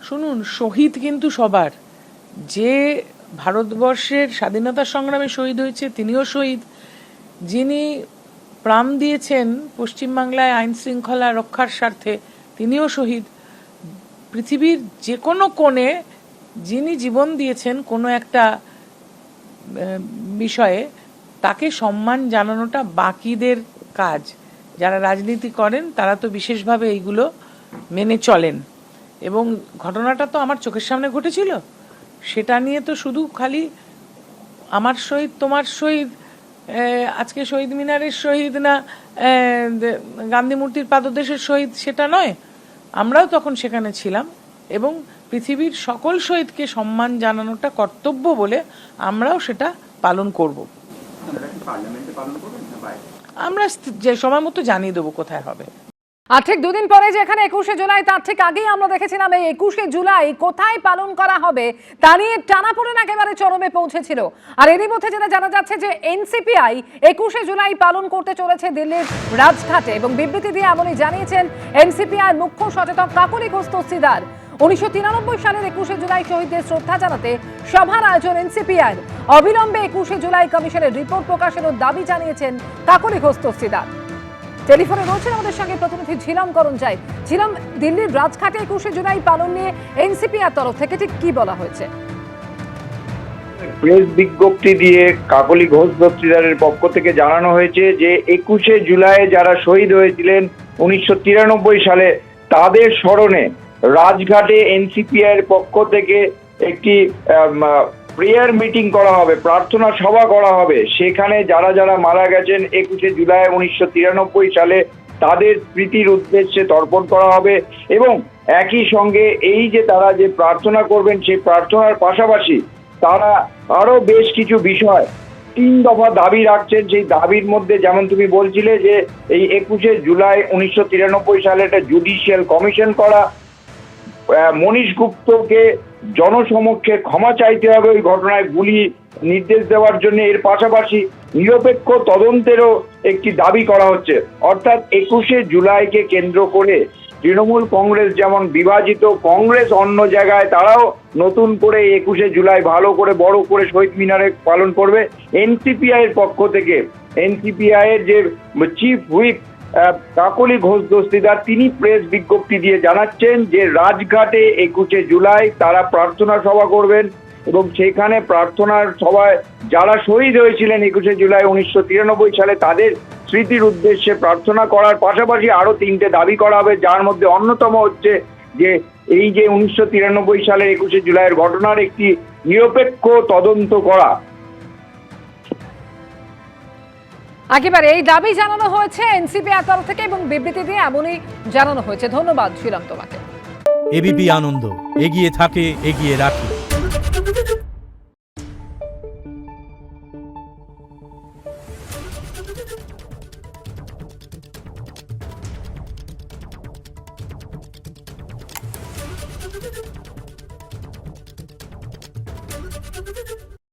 শুনুন, শহীদ কিন্তু সবার। যে ভারতবর্ষের স্বাধীনতা সংগ্রামে শহীদ হয়েছে তিনিও শহীদ, যিনি প্রাণ দিয়েছেন পশ্চিমবাংলায় আইন শৃঙ্খলা রক্ষার স্বার্থে তিনিও শহীদ। পৃথিবীর যে কোনো কোণে যিনি জীবন দিয়েছেন কোনো একটা বিষয়ে, তাকে সম্মান জানানোটা বাকিদের কাজ। যারা রাজনীতি করেন তারা তো বিশেষভাবে এইগুলো মেনে চলেন, এবং ঘটনাটা তো আমার চোখের সামনে ঘটেছিল। সেটা নিয়ে তো শুধু খালি আমার শহীদ তোমার শহীদ, আজকে শহীদ মিনারের শহীদ না গান্ধী মূর্তির পাদদেশের শহীদ সেটা নয়। আমরাও তখন সেখানে ছিলাম, এবং পৃথিবীর সকল শহীদকে সম্মান জানানোটা কর্তব্য বলে আমরাও সেটা পালন করব। আমরা যে সময় মতো জানিয়ে দেবো কোথায় হবে। আর ঠিক দুদিন পরে যেখানে 21শে জুলাই, তার ঠিক আগেই আমরা দেখেছিলাম এই 21শে জুলাই কোথায় পালন করা হবে তা নিয়ে টানাপোড়েন একেবারে চরমে পৌঁছেছিল। আর এরই মধ্যে যেটা জানা যাচ্ছে যে এনসিপিআই 21শে জুলাই পালন করতে চলেছে দিল্লির রাজঘাটে, এবং বিবৃতি দিয়ে এমনই জানিয়েছেন এনসিপিআই মুখ্য সচেতক কাকলি ঘোষ দস্তিদার। 1993 সালের 21শে জুলাই শহীদদের শ্রদ্ধা জানাতে সভার আয়োজন এনসিপিআই। অবিলম্বে 21শে জুলাই কমিশনের রিপোর্ট প্রকাশেরও দাবি জানিয়েছেন কাকলি ঘোষ দস্তিদার। টেলিফোনে রয়েছেন আমাদের সঙ্গে প্রতিনিধি ঝিলম করঞ্জাই। ঝিলম, দিল্লির রাজঘাটে 21শে জুলাই পালন নিয়ে এনসিপিআর তরফ থেকে ঠিক কি বলা হয়েছে? প্রেস বিজ্ঞপ্তি দিয়ে কাকলি ঘোষ দস্তিদারের পক্ষ থেকে জানানো হয়েছে যে 21শে জুলাই যারা শহীদ হয়েছিলেন 1993 সালে, তাদের স্মরণে রাজঘাটে এনসিপিআই এর পক্ষ থেকে একটি প্রেয়ার মিটিং করা হবে, প্রার্থনা সভা করা হবে। সেখানে যারা যারা মারা গেছেন 21শে জুলাই 1993 সালে, তাদের স্মৃতির উদ্দেশ্যে তর্পণ করা হবে। এবং একই সঙ্গে এই যে তারা যে প্রার্থনা করবেন, সেই প্রার্থনার পাশাপাশি তারা আরো বেশ কিছু বিষয় 3 দফা দাবি রাখছেন। সেই দাবির মধ্যে যেমন তুমি বলছিলে যে এই 21শে জুলাই 1993 সালে একটা জুডিশিয়াল কমিশন করা, মনীশ গুপ্তকে জনসমক্ষে ক্ষমা চাইতে হবে ওই ঘটনায় গুলি নির্দেশ দেওয়ার জন্য। এর পাশাপাশি নিরপেক্ষ তদন্তেরও একটি দাবি করা হচ্ছে। অর্থাৎ 21শে জুলাইকে কেন্দ্র করে তৃণমূল কংগ্রেস যেমন বিভাজিত, কংগ্রেস অন্য জায়গায় তারাও নতুন করে 21শে জুলাই ভালো করে বড় করে শহীদ মিনারে পালন করবে। এনসিপিআই এর পক্ষ থেকে এনসিপিআই এর যে চিফ হুইপ কাকলি ঘোষ দস্তিদার, তিনি প্রেস বিজ্ঞপ্তি দিয়ে জানাচ্ছেন যে রাজঘাটে 21শে জুলাই তারা প্রার্থনা সভা করবেন, এবং সেখানে প্রার্থনার সভায় যারা শহীদ হয়েছিলেন 21শে জুলাই 1993 সালে, তাদের স্মৃতির উদ্দেশ্যে প্রার্থনা করার পাশাপাশি আরো 3টে দাবি করা হবে, যার মধ্যে অন্যতম হচ্ছে যে এই যে 1993 সালের 21শে জুলাইয়ের ঘটনার একটি নিরপেক্ষ তদন্ত করা। একেবারে এই দাবি জানানো হয়েছে এনসিপিআর তরফ থেকে, এবং বিবৃতি দিয়ে এমনই জানানো হয়েছে। ধন্যবাদ ছিলাম তোমাকে। এবিপি আনন্দ, এগিয়ে থাকে, এগিয়ে রাখে।